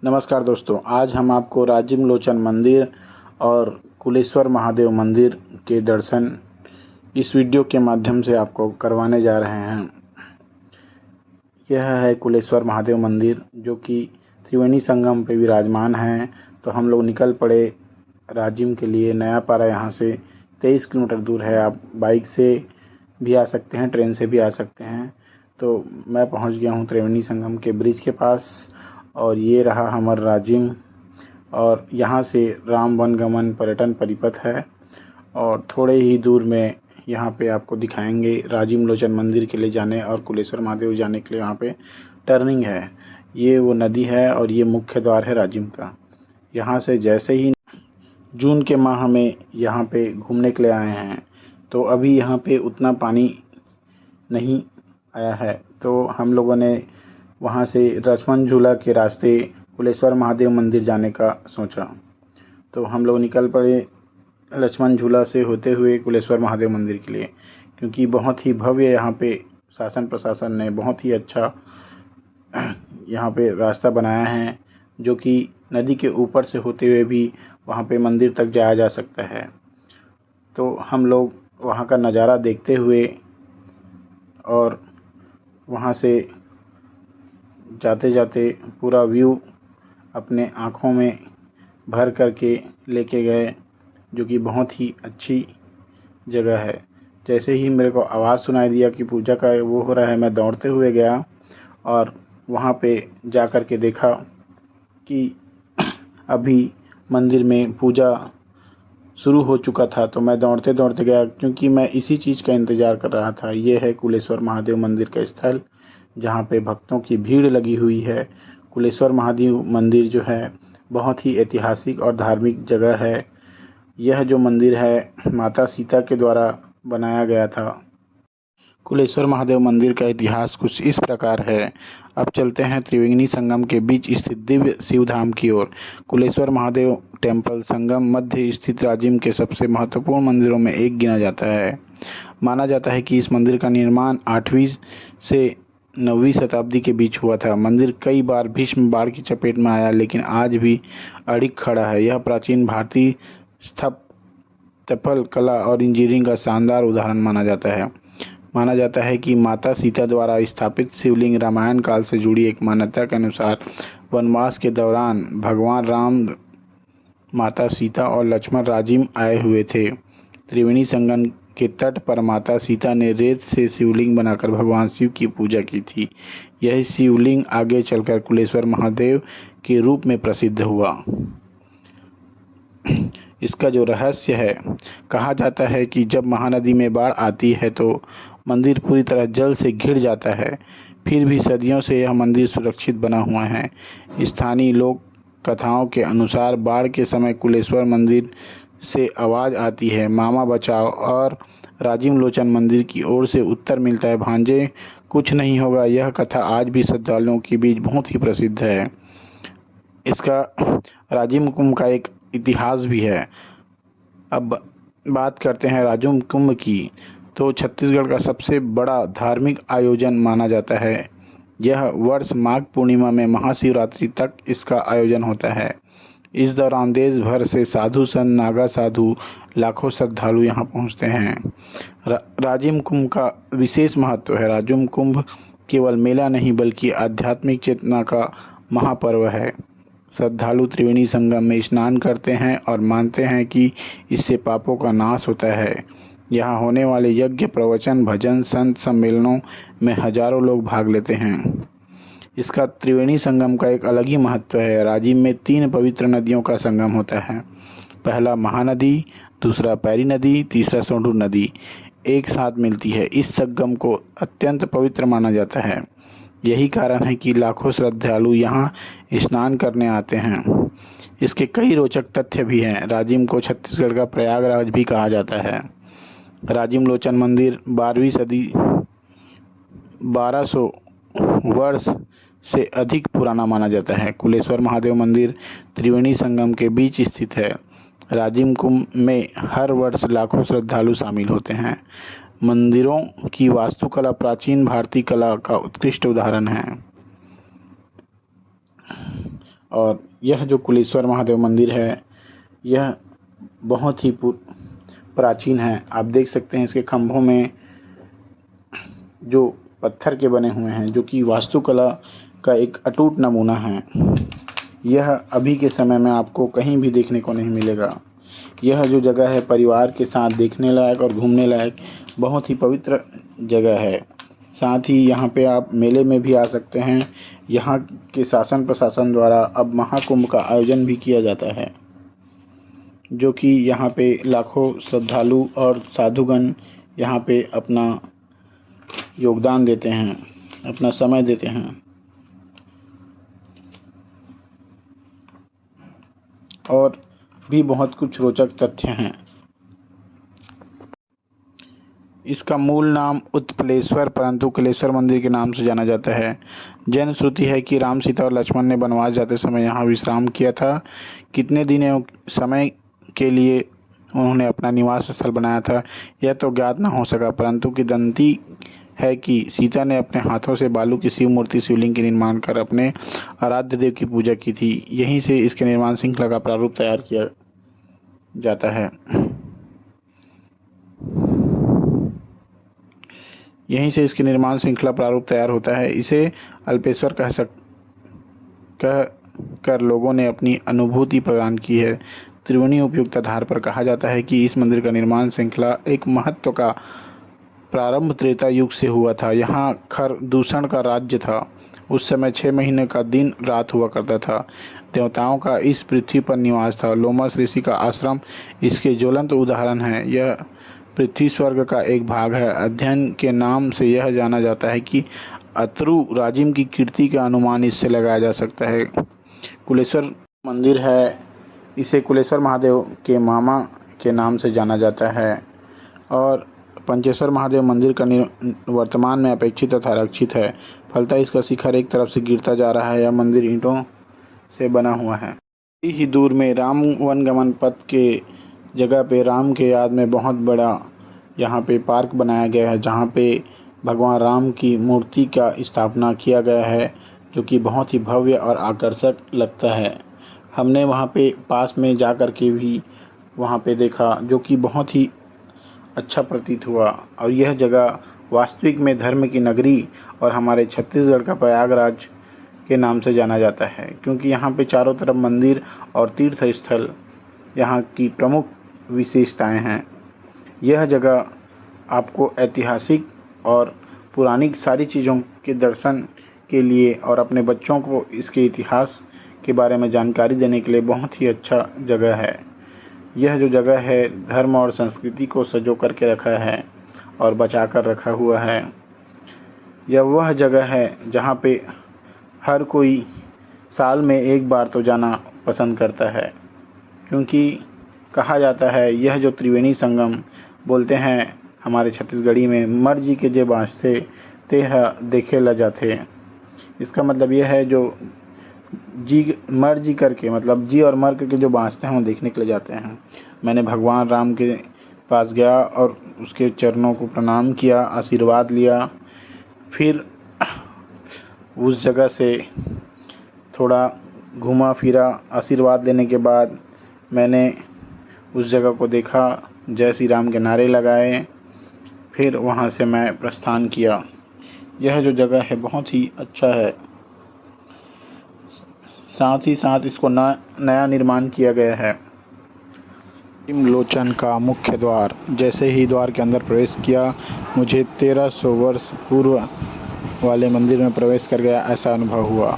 नमस्कार दोस्तों, आज हम आपको राजिम लोचन मंदिर और कुलेश्वर महादेव मंदिर के दर्शन इस वीडियो के माध्यम से आपको करवाने जा रहे हैं। यह है कुलेश्वर महादेव मंदिर जो कि त्रिवेणी संगम पे विराजमान है। तो हम लोग निकल पड़े राजिम के लिए। नयापाड़ा यहाँ से 23 किलोमीटर दूर है। आप बाइक से भी आ सकते हैं, ट्रेन से भी आ सकते हैं। तो मैं पहुँच गया हूँ त्रिवेणी संगम के ब्रिज के पास और ये रहा हमारा राजिम। और यहाँ से राम वनगमन पर्यटन परिपथ है और थोड़े ही दूर में यहाँ पे आपको दिखाएंगे राजिम लोचन मंदिर के लिए जाने और कुलेश्वर महादेव जाने के लिए यहाँ पे टर्निंग है। ये वो नदी है और ये मुख्य द्वार है राजिम का। यहाँ से जैसे ही जून के माह में यहाँ पे घूमने के लिए आए हैं तो अभी यहाँ पे उतना पानी नहीं आया है। तो हम लोगों ने वहाँ से लक्ष्मण झूला के रास्ते कुलेश्वर महादेव मंदिर जाने का सोचा। तो हम लोग निकल पड़े लक्ष्मण झूला से होते हुए कुलेश्वर महादेव मंदिर के लिए, क्योंकि बहुत ही भव्य यहाँ पे शासन प्रशासन ने बहुत ही अच्छा यहाँ पे रास्ता बनाया है, जो कि नदी के ऊपर से होते हुए भी वहाँ पे मंदिर तक जाया जा सकता है। तो हम लोग वहाँ का नज़ारा देखते हुए और वहाँ से जाते जाते पूरा व्यू अपने आँखों में भर करके लेके गए, जो कि बहुत ही अच्छी जगह है। जैसे ही मेरे को आवाज़ सुनाई दिया कि पूजा का वो हो रहा है, मैं दौड़ते हुए गया और वहाँ पे जा कर के देखा कि अभी मंदिर में पूजा शुरू हो चुका था। तो मैं दौड़ते दौड़ते गया, क्योंकि मैं इसी चीज़ का इंतज़ार कर रहा था। ये है कुलेश्वर महादेव मंदिर का स्थल, जहाँ पे भक्तों की भीड़ लगी हुई है। कुलेश्वर महादेव मंदिर जो है बहुत ही ऐतिहासिक और धार्मिक जगह है। यह जो मंदिर है माता सीता के द्वारा बनाया गया था। कुलेश्वर महादेव मंदिर का इतिहास कुछ इस प्रकार है। अब चलते हैं त्रिवेणी संगम के बीच स्थित दिव्य शिवधाम की ओर। कुलेश्वर महादेव टेम्पल संगम मध्य स्थित राजिम के सबसे महत्वपूर्ण मंदिरों में एक गिना जाता है। माना जाता है कि इस मंदिर का निर्माण 8वीं से 9वीं शताब्दी के बीच हुआ था। मंदिर कई बार भीषण बाढ़ की चपेट में आया, लेकिन आज भी अडिग खड़ा है। यह प्राचीन भारतीय स्थापत्य कला और इंजीनियरिंग का शानदार उदाहरण माना जाता है कि माता सीता द्वारा स्थापित शिवलिंग रामायण काल से जुड़ी एक मान्यता के अनुसार वनवास के दौरान भगवान राम, माता सीता और लक्ष्मण राजिम आए हुए थे। त्रिवेणी संगम के तट पर माता सीता ने रेत से शिवलिंग बनाकर भगवान शिव की पूजा की थी। यह शिवलिंग आगे चलकर कुलेश्वर महादेव के रूप में प्रसिद्ध हुआ। इसका जो रहस्य है, कहा जाता है कि जब महानदी में बाढ़ आती है तो मंदिर पूरी तरह जल से घिर जाता है। फिर भी सदियों से यह मंदिर सुरक्षित बना हुआ है। स्थानीय लोक कथाओं के अनुसार बाढ़ के समय कुलेश्वर मंदिर से आवाज़ आती है, मामा बचाओ, और राजिम लोचन मंदिर की ओर से उत्तर मिलता है, भांजे कुछ नहीं होगा। यह कथा आज भी श्रद्धालुओं के बीच बहुत ही प्रसिद्ध है। इसका राजिम कुंभ का एक इतिहास भी है। अब बात करते हैं राजिम कुंभ की। तो छत्तीसगढ़ का सबसे बड़ा धार्मिक आयोजन माना जाता है। यह वर्ष माघ पूर्णिमा में महाशिवरात्रि तक इसका आयोजन होता है। इस दौरान देश भर से साधु संत, नागा साधु, लाखों श्रद्धालु यहाँ पहुँचते हैं। राजिम कुंभ का विशेष महत्व है। राजिम कुंभ केवल मेला नहीं बल्कि आध्यात्मिक चेतना का महापर्व है। श्रद्धालु त्रिवेणी संगम में स्नान करते हैं और मानते हैं कि इससे पापों का नाश होता है। यहाँ होने वाले यज्ञ, प्रवचन, भजन, संत सम्मेलनों में हजारों लोग भाग लेते हैं। इसका त्रिवेणी संगम का एक अलग ही महत्व है। राजिम में 3 पवित्र नदियों का संगम होता है। पहला महानदी, दूसरा पैरी नदी, तीसरा सोंढूर नदी एक साथ मिलती है। इस संगम को अत्यंत पवित्र माना जाता है। यही कारण है कि लाखों श्रद्धालु यहाँ स्नान करने आते हैं। इसके कई रोचक तथ्य भी हैं। राजिम को छत्तीसगढ़ का प्रयागराज भी कहा जाता है। राजिम लोचन मंदिर 12वीं सदी 1200 वर्ष से अधिक पुराना माना जाता है। कुलेश्वर महादेव मंदिर त्रिवेणी संगम के बीच स्थित है। राजिम कुंभ में हर वर्ष लाखों श्रद्धालु शामिल होते हैं। मंदिरों की वास्तुकला प्राचीन भारतीय कला का उत्कृष्ट उदाहरण है और यह जो कुलेश्वर महादेव मंदिर है यह बहुत ही प्राचीन है। आप देख सकते हैं इसके खंभों में जो पत्थर के बने हुए हैं, जो कि वास्तुकला का एक अटूट नमूना है। यह अभी के समय में आपको कहीं भी देखने को नहीं मिलेगा। यह जो जगह है परिवार के साथ देखने लायक और घूमने लायक बहुत ही पवित्र जगह है। साथ ही यहाँ पे आप मेले में भी आ सकते हैं। यहाँ के शासन प्रशासन द्वारा अब महाकुंभ का आयोजन भी किया जाता है, जो कि यहाँ पे लाखों श्रद्धालु और साधुगण यहाँ पे अपना योगदान देते हैं, अपना समय देते हैं। और भी बहुत कुछ रोचक तथ्य हैं। इसका मूल नाम उत्पलेश्वर परंतु कुलेश्वर मंदिर के नाम से जाना जाता है। जैन श्रुति है कि राम, सीता और लक्ष्मण ने वनवास जाते समय यहाँ विश्राम किया था। कितने दिनों समय के लिए उन्होंने अपना निवास स्थल बनाया था यह तो ज्ञात न हो सका, परंतु किंवदंती है कि सीता ने अपने हाथों से बालू की शिव मूर्ति शिवलिंग के निर्माण कर अपने आराध्य देव की पूजा की थी। यहीं से इसके निर्माण श्रृंखला का प्रारूप तैयार किया जाता है। यहीं से इसकी निर्माण श्रृंखला प्रारूप तैयार होता है। इसे अल्पेश्वर कह कर लोगों ने अपनी अनुभूति प्रदान की है। त्रिवेणी उपयुक्त आधार पर कहा जाता है कि इस मंदिर का निर्माण श्रृंखला एक महत्व का प्रारंभ त्रेता युग से हुआ था। यहाँ खर दूषण का राज्य था। उस समय 6 महीने का दिन रात हुआ करता था। देवताओं का इस पृथ्वी पर निवास था। लोमस ऋषि का आश्रम इसके ज्वलंत उदाहरण है। यह पृथ्वी स्वर्ग का एक भाग है। अध्ययन के नाम से यह जाना जाता है कि अत्रु राजिम की कीर्ति का अनुमान इससे लगाया जा सकता है। कुलेश्वर मंदिर है, इसे कुलेश्वर महादेव के मामा के नाम से जाना जाता है। और पंचेश्वर महादेव मंदिर का वर्तमान में अपेक्षित तथा आरक्षित है। फलतः इसका शिखर एक तरफ से गिरता जा रहा है। यह मंदिर ईंटों से बना हुआ है। ही दूर में राम वनगमन पथ के जगह पे राम के याद में बहुत बड़ा यहाँ पे पार्क बनाया गया है, जहाँ पे भगवान राम की मूर्ति का स्थापना किया गया है, जो कि बहुत ही भव्य और आकर्षक लगता है। हमने वहाँ पे पास में जा कर के भी वहाँ पे देखा, जो कि बहुत ही अच्छा प्रतीत हुआ। और यह जगह वास्तविक में धर्म की नगरी और हमारे छत्तीसगढ़ का प्रयागराज के नाम से जाना जाता है, क्योंकि यहाँ पे चारों तरफ मंदिर और तीर्थ स्थल यहाँ की प्रमुख विशेषताएं हैं। यह जगह आपको ऐतिहासिक और पुरानी सारी चीज़ों के दर्शन के लिए और अपने बच्चों को इसके इतिहास के बारे में जानकारी देने के लिए बहुत ही अच्छा जगह है। यह जो जगह है धर्म और संस्कृति को संजो करके रखा है और बचा कर रखा हुआ है। यह वह जगह है जहाँ पे हर कोई साल में एक बार तो जाना पसंद करता है, क्योंकि कहा जाता है यह जो त्रिवेणी संगम बोलते हैं हमारे छत्तीसगढ़ी में, मर जी के जे बाँचते ते देखे ला जाते। इसका मतलब यह है जो जी मर जी करके, मतलब जी और मर करके जो बाँचते हैं वो देखने के लिए जाते हैं। मैंने भगवान राम के पास गया और उसके चरणों को प्रणाम किया, आशीर्वाद लिया। फिर उस जगह से थोड़ा घूमा फिरा। आशीर्वाद लेने के बाद मैंने उस जगह को देखा, जय श्री राम के नारे लगाए। फिर वहाँ से मैं प्रस्थान किया। यह जो जगह है बहुत ही अच्छा है। साथ ही साथ इसको नया निर्माण किया गया है। लोचन का मुख्य द्वार, जैसे ही द्वार के अंदर प्रवेश किया मुझे 1300 वर्ष पूर्व वाले मंदिर में प्रवेश कर गया ऐसा अनुभव हुआ।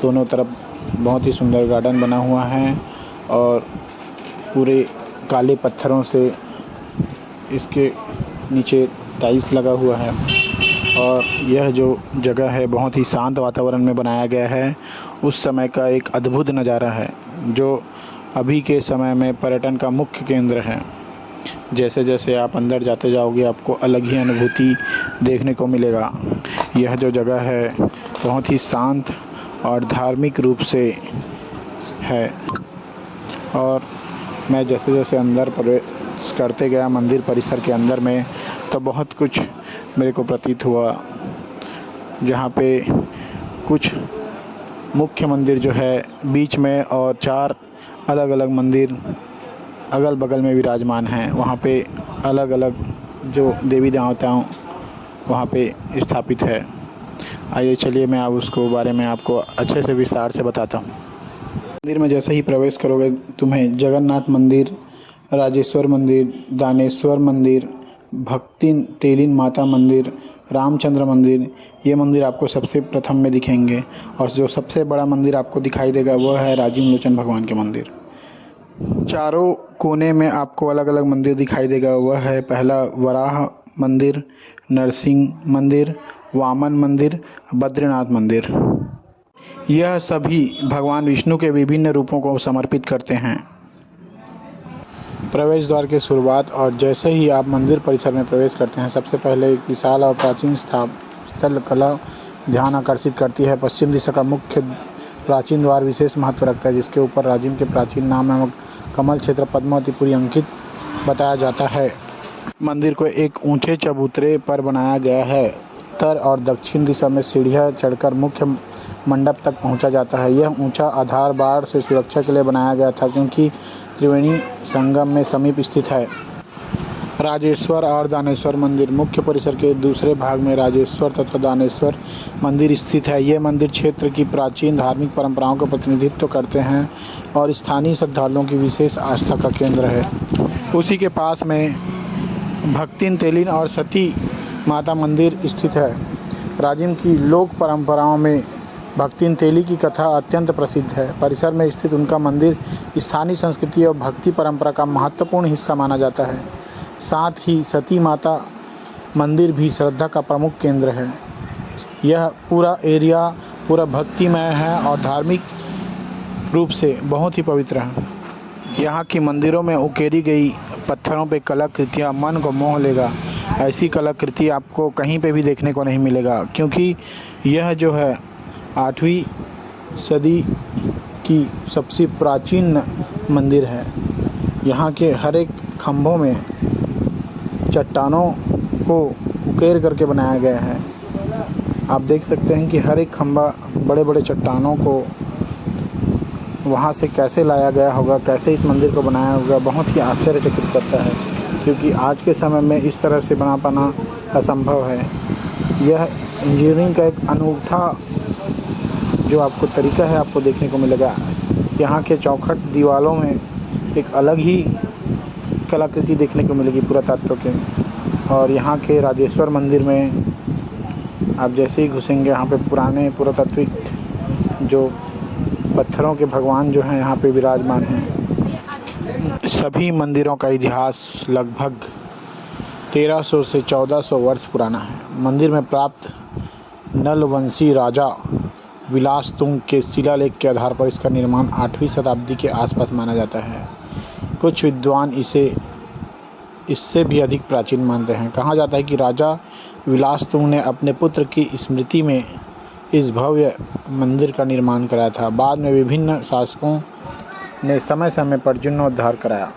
दोनों तरफ बहुत ही सुंदर गार्डन बना हुआ है और पूरे काले पत्थरों से इसके नीचे टाइल्स लगा हुआ है। और यह जो जगह है बहुत ही शांत वातावरण में बनाया गया है। उस समय का एक अद्भुत नज़ारा है जो अभी के समय में पर्यटन का मुख्य केंद्र है। जैसे जैसे आप अंदर जाते जाओगे आपको अलग ही अनुभूति देखने को मिलेगा। यह जो जगह है बहुत ही शांत और धार्मिक रूप से है। और मैं जैसे जैसे अंदर प्रवेश करते गया मंदिर परिसर के अंदर में, तो बहुत कुछ मेरे को प्रतीत हुआ। जहाँ पे कुछ मुख्य मंदिर जो है बीच में और 4 अलग अलग मंदिर अगल बगल में विराजमान हैं। वहाँ पे अलग अलग जो देवी देवताओं वहाँ पे स्थापित है। आइए चलिए मैं अब उसको बारे में आपको अच्छे से विस्तार से बताता हूँ। मंदिर में जैसे ही प्रवेश करोगे तुम्हें जगन्नाथ मंदिर, राजेश्वर मंदिर, दानेश्वर मंदिर, भक्ति तेलिन माता मंदिर, रामचंद्र मंदिर, ये मंदिर आपको सबसे प्रथम में दिखेंगे। और जो सबसे बड़ा मंदिर आपको दिखाई देगा वह है राजीव लोचन भगवान के मंदिर। चारों कोने में आपको अलग अलग मंदिर दिखाई देगा। वह है पहला वराह मंदिर, नरसिंह मंदिर, वामन मंदिर, बद्रीनाथ मंदिर। यह सभी भगवान विष्णु के विभिन्न रूपों को समर्पित करते हैं। प्रवेश द्वार की शुरुआत और जैसे ही आप मंदिर परिसर में प्रवेश करते हैं सबसे पहले एक विशाल और प्राचीन स्थल कला ध्यान आकर्षित करती है। पश्चिम दिशा का मुख्य प्राचीन द्वार विशेष महत्व रखता है, जिसके ऊपर राजिम के प्राचीन नाम नामक कमल क्षेत्र पद्मावतीपुरी अंकित बताया जाता है। मंदिर को एक ऊंचे चबूतरे पर बनाया गया है। उत्तर और दक्षिण दिशा में सीढ़ियां चढ़कर मुख्य मंडप तक पहुंचा जाता है। यह ऊंचा आधार बाढ़ से सुरक्षा के लिए बनाया गया था, क्योंकि त्रिवेणी संगम में समीप स्थित है। राजेश्वर और दानेश्वर मंदिर। मुख्य परिसर के दूसरे भाग में राजेश्वर तथा दानेश्वर मंदिर स्थित है। ये मंदिर क्षेत्र की प्राचीन धार्मिक परंपराओं का प्रतिनिधित्व करते हैं और स्थानीय श्रद्धालुओं की विशेष आस्था का केंद्र है। उसी के पास में भक्तिन तेलिन और सती माता मंदिर स्थित है। राजिम की लोक परंपराओं में भक्तिन तेली की कथा अत्यंत प्रसिद्ध है। परिसर में स्थित उनका मंदिर स्थानीय संस्कृति और भक्ति परंपरा का महत्वपूर्ण हिस्सा माना जाता है। साथ ही सती माता मंदिर भी श्रद्धा का प्रमुख केंद्र है। यह पूरा एरिया पूरा भक्तिमय है और धार्मिक रूप से बहुत ही पवित्र है। यहाँ की मंदिरों में उकेरी गई पत्थरों पे कलाकृतियाँ मन को मोह लेगा। ऐसी कलाकृति आपको कहीं पे भी देखने को नहीं मिलेगा, क्योंकि यह जो है 8वीं सदी की सबसे प्राचीन मंदिर है। यहाँ के हर एक खम्भों में चट्टानों को उकेर करके बनाया गया है। आप देख सकते हैं कि हर एक खम्भा बड़े बड़े चट्टानों को वहाँ से कैसे लाया गया होगा, कैसे इस मंदिर को बनाया होगा, बहुत ही आश्चर्यचकित करता है, क्योंकि आज के समय में इस तरह से बना पाना असंभव है। यह इंजीनियरिंग का एक अनूठा जो आपको तरीका है आपको देखने को मिलेगा। यहाँ के चौखट दीवारों में एक अलग ही कलाकृति देखने को मिलेगी पुरातत्व के। और यहाँ के राजेश्वर मंदिर में आप जैसे ही घुसेंगे यहाँ पे पुराने पुरातात्विक जो पत्थरों के भगवान जो हैं यहाँ पे विराजमान हैं। सभी मंदिरों का इतिहास लगभग 1300 से 1400 वर्ष पुराना है। मंदिर में प्राप्त नलवंशी राजा विलास तुंग के शिलालेख के आधार पर इसका निर्माण 8वीं शताब्दी के आसपास माना जाता है। कुछ विद्वान इसे इससे भी अधिक प्राचीन मानते हैं। कहा जाता है कि राजा विलास तुंग ने अपने पुत्र की स्मृति में इस भव्य मंदिर का निर्माण कराया था। बाद में विभिन्न शासकों ने समय समय पर जीर्णोद्धार कराया,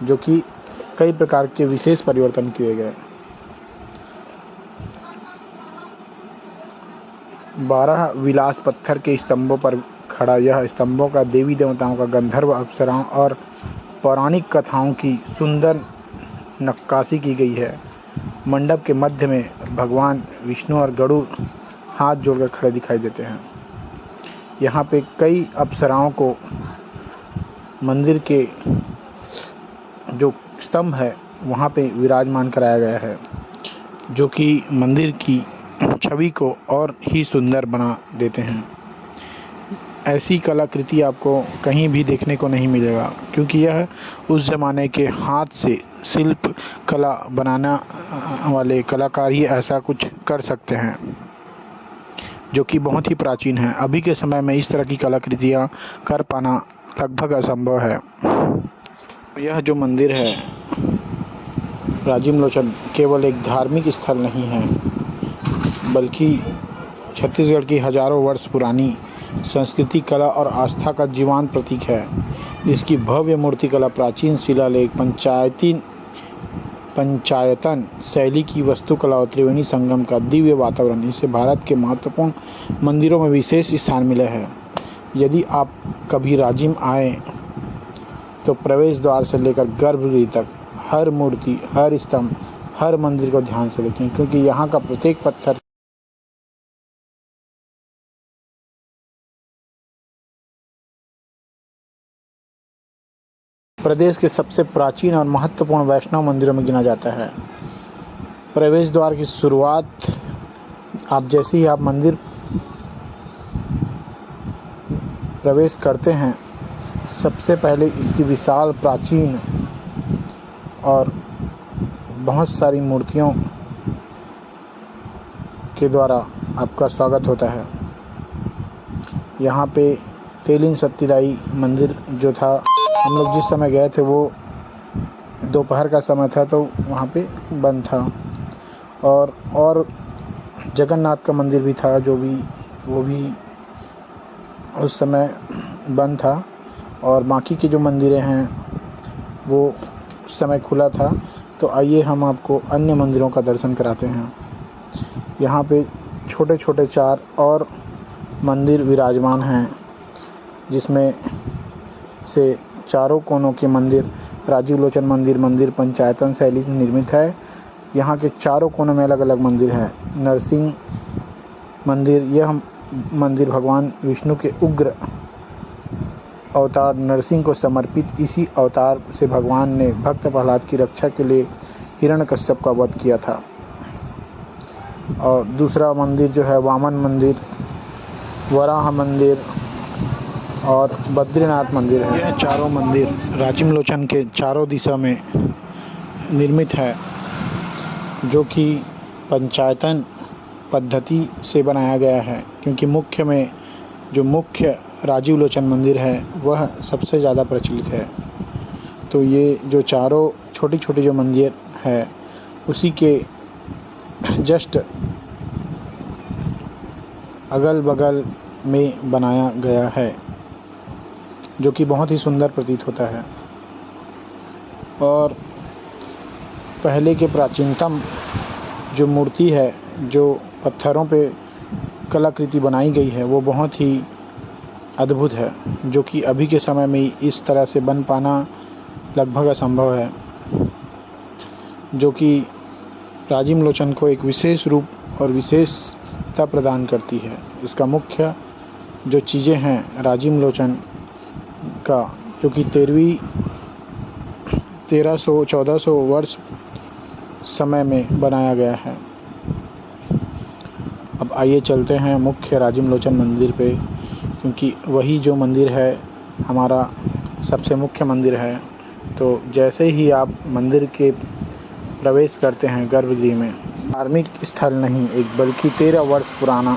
जो कि कई प्रकार के विशेष परिवर्तन किए गए। 12 विलास पत्थर के स्तंभों पर खड़ा यह स्तंभों का देवी देवताओं का, गंधर्व अप्सराओं और पौराणिक कथाओं की सुंदर नक्काशी की गई है। मंडप के मध्य में भगवान विष्णु और गरुड़ हाथ जोड़कर खड़े दिखाई देते हैं। यहाँ पे कई अप्सराओं को मंदिर के जो स्तंभ है वहाँ पे विराजमान कराया गया है, जो कि मंदिर की छवि को और ही सुंदर बना देते हैं। ऐसी कलाकृति आपको कहीं भी देखने को नहीं मिलेगा, क्योंकि यह उस ज़माने के हाथ से शिल्प कला बनाना वाले कलाकार ही ऐसा कुछ कर सकते हैं, जो कि बहुत ही प्राचीन है। अभी के समय में इस तरह की कलाकृतियाँ कर पाना लगभग असंभव है। यह जो मंदिर है राजीव लोचन केवल एक धार्मिक स्थल नहीं है, बल्कि छत्तीसगढ़ की हजारों वर्ष पुरानी संस्कृति, कला और आस्था का जीवंत प्रतीक है। इसकी भव्य मूर्तिकला, प्राचीन शिलालेख, पंचायती पंचायतन शैली की वास्तुकला और त्रिवेणी संगम का दिव्य वातावरण इसे भारत के महत्वपूर्ण मंदिरों में विशेष स्थान मिला है। यदि आप कभी राजिम आए तो प्रवेश द्वार से लेकर गर्भगृह तक हर मूर्ति, हर स्तंभ, हर मंदिर को ध्यान से देखें, क्योंकि यहाँ का प्रत्येक पत्थर प्रदेश के सबसे प्राचीन और महत्वपूर्ण वैष्णव मंदिरों में गिना जाता है। प्रवेश द्वार की शुरुआत आप जैसे ही आप मंदिर प्रवेश करते हैं, सबसे पहले इसकी विशाल, प्राचीन और बहुत सारी मूर्तियों के द्वारा आपका स्वागत होता है। यहाँ पे तेलिन सत्यदाई मंदिर जो था, हम लोग जिस समय गए थे वो दोपहर का समय था, तो वहाँ पे बंद था। और जगन्नाथ का मंदिर भी था, वो भी उस समय बंद था। और बाकी के जो मंदिरें हैं वो उस समय खुला था। तो आइए हम आपको अन्य मंदिरों का दर्शन कराते हैं। यहाँ पे छोटे छोटे 4 और मंदिर विराजमान हैं, जिसमें से चारों कोनों के मंदिर राजीव लोचन मंदिर पंचायतन शैली से निर्मित है। यहाँ के चारों कोनों में अलग अलग मंदिर हैं। नरसिंह मंदिर, यह मंदिर भगवान विष्णु के उग्र अवतार नरसिंह को समर्पित। इसी अवतार से भगवान ने भक्त प्रहलाद की रक्षा के लिए हिरण्यकश्यप का वध किया था। और दूसरा मंदिर जो है वामन मंदिर, वराह मंदिर और बद्रीनाथ मंदिर है। यह चारों मंदिर राजिम लोचन के चारों दिशा में निर्मित है, जो कि पंचायतन पद्धति से बनाया गया है, क्योंकि मुख्य राजीव लोचन मंदिर है वह सबसे ज़्यादा प्रचलित है। तो ये जो चारों छोटी छोटी जो मंदिर है, उसी के जस्ट अगल बगल में बनाया गया है, जो कि बहुत ही सुंदर प्रतीत होता है। और पहले के प्राचीनतम जो मूर्ति है, जो पत्थरों पे कलाकृति बनाई गई है, वो बहुत ही अद्भुत है, जो कि अभी के समय में इस तरह से बन पाना लगभग असंभव है, जो कि राजिम लोचन को एक विशेष रूप और विशेषता प्रदान करती है। इसका मुख्य जो चीज़ें हैं राजिम लोचन का, जो कि 1300-1400 वर्ष समय में बनाया गया है। अब आइए चलते हैं मुख्य राजिम लोचन मंदिर पे, क्योंकि वही जो मंदिर है हमारा सबसे मुख्य मंदिर है। तो जैसे ही आप मंदिर के प्रवेश करते हैं गर्भगृह में, धार्मिक स्थल नहीं एक बल्कि 13 वर्ष पुराना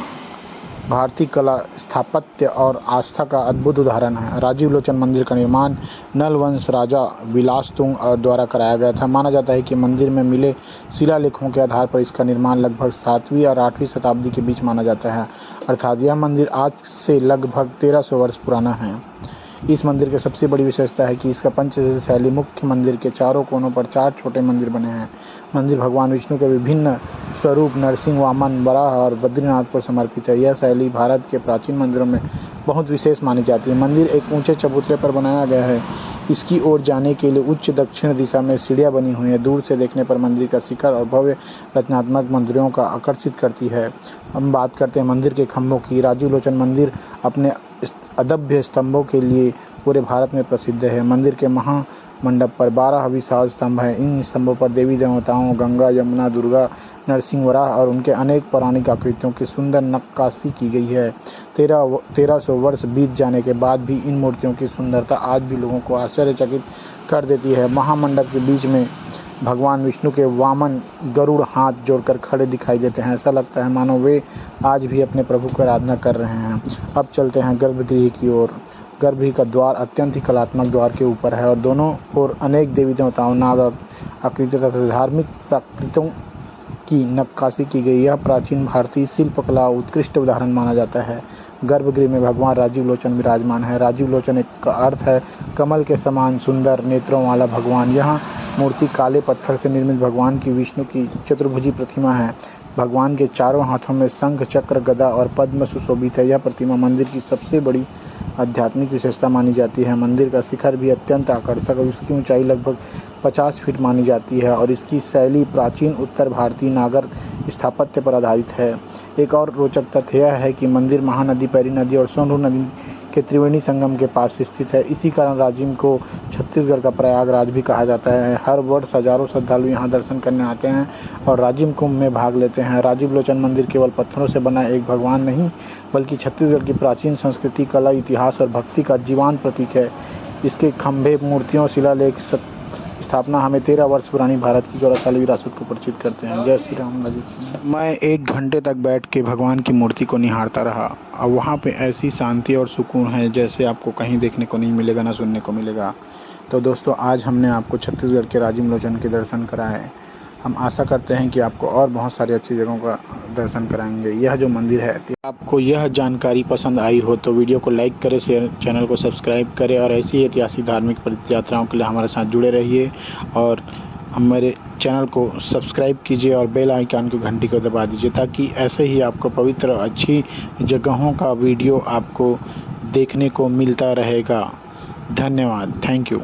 भारतीय कला, स्थापत्य और आस्था का अद्भुत उदाहरण है। राजीव लोचन मंदिर का निर्माण नल वंश राजा विलासतुंग द्वारा कराया गया था। माना जाता है कि मंदिर में मिले शिलालेखों के आधार पर इसका निर्माण लगभग 7वीं और 8वीं शताब्दी के बीच माना जाता है, अर्थात यह मंदिर आज से लगभग 1300 वर्ष पुराना है। इस मंदिर की सबसे बड़ी विशेषता है कि इसका पंचशैली शैली मुख्य मंदिर के चारों कोनों पर 4 छोटे मंदिर बने हैं। मंदिर भगवान विष्णु के विभिन्न स्वरूप नरसिंह, वामन, वराह और बद्रीनाथ पर समर्पित है। यह शैली भारत के प्राचीन मंदिरों में बहुत विशेष मानी जाती है। मंदिर एक ऊंचे चबूतरे पर बनाया गया है। इसकी ओर जाने के लिए उच्च दक्षिण दिशा में सीढ़ियां बनी हुई हैं। दूर से देखने पर मंदिर का शिखर और भव्य रचनात्मक मंदिरों का आकर्षित करती है। हम बात करते हैं मंदिर के खंभों की। राजीव लोचन मंदिर अपने अदभ्य स्तंभों के लिए पूरे भारत में प्रसिद्ध है। मंदिर के महामंडप पर 12 विशाल स्तंभ हैं। इन स्तंभों पर देवी देवताओं गंगा, यमुना, दुर्गा, नरसिंह, वराह और उनके अनेक पौराणिक आकृतियों की सुंदर नक्काशी की गई है। 1300 वर्ष बीत जाने के बाद भी इन मूर्तियों की सुंदरता आज भी लोगों को आश्चर्यचकित कर देती है। महामंडप के बीच में भगवान विष्णु के वामन गरुड़ हाथ जोड़कर खड़े दिखाई देते हैं। ऐसा लगता है मानो वे आज भी अपने प्रभु की आराधना कर रहे हैं। अब चलते हैं गर्भगृह की ओर। गर्भगृह का द्वार अत्यंत ही कलात्मक द्वार के ऊपर है और दोनों ओर अनेक देवी देवताओं, नाग आकृति तथा धार्मिक प्राकृतों की नक्काशी की गई। यह प्राचीन भारतीय शिल्पकला उत्कृष्ट उदाहरण माना जाता है। गर्भगृह में भगवान राजीव लोचन विराजमान है। राजीव लोचन का अर्थ है कमल के समान सुंदर नेत्रों वाला भगवान। यहाँ मूर्ति काले पत्थर से निर्मित भगवान की विष्णु की चतुर्भुजी प्रतिमा है। भगवान के चारों हाथों में शंख, चक्र, गदा और पद्म सुशोभित है। यह प्रतिमा मंदिर की सबसे बड़ी आध्यात्मिक विशेषता मानी जाती है। मंदिर का शिखर भी अत्यंत आकर्षक और इसकी ऊंचाई लगभग 50 फीट मानी जाती है और इसकी शैली प्राचीन उत्तर भारतीय नागर स्थापत्य पर आधारित है। एक और रोचक तथ्य यह है कि मंदिर महानदी, पैरी नदी और सोंढू नदी के त्रिवेणी संगम के पास स्थित है। इसी कारण राजिम को छत्तीसगढ़ का प्रयागराज भी कहा जाता है। हर वर्ष हजारों श्रद्धालु यहाँ दर्शन करने आते हैं और राजिम कुंभ में भाग लेते हैं। राजीव लोचन मंदिर केवल पत्थरों से बना एक भगवान नहीं, बल्कि छत्तीसगढ़ की प्राचीन संस्कृति, कला, इतिहास और भक्ति का जीवंत प्रतीक है। इसके खंभे, मूर्तियों, शिलालेख, स्थापना हमें 13 वर्ष पुरानी भारत की गौरवशाली विरासत को परिचित करते हैं। जय श्री राम। मैं 1 घंटे तक बैठ के भगवान की मूर्ति को निहारता रहा। अब वहाँ पे ऐसी शांति और सुकून है जैसे आपको कहीं देखने को नहीं मिलेगा, ना सुनने को मिलेगा। तो दोस्तों, आज हमने आपको छत्तीसगढ़ के राजिम लोचन के दर्शन कराए। हम आशा करते हैं कि आपको और बहुत सारी अच्छी जगहों का दर्शन कराएंगे। यह जो मंदिर है, आपको यह जानकारी पसंद आई हो तो वीडियो को लाइक करें, शेयर, चैनल को सब्सक्राइब करें और ऐसी ऐतिहासिक धार्मिक तीर्थ यात्राओं के लिए हमारे साथ जुड़े रहिए। और हमारे चैनल को सब्सक्राइब कीजिए और बेल आइकन की घंटी को दबा दीजिए, ताकि ऐसे ही आपको पवित्र और अच्छी जगहों का वीडियो आपको देखने को मिलता रहेगा। धन्यवाद। Thank you.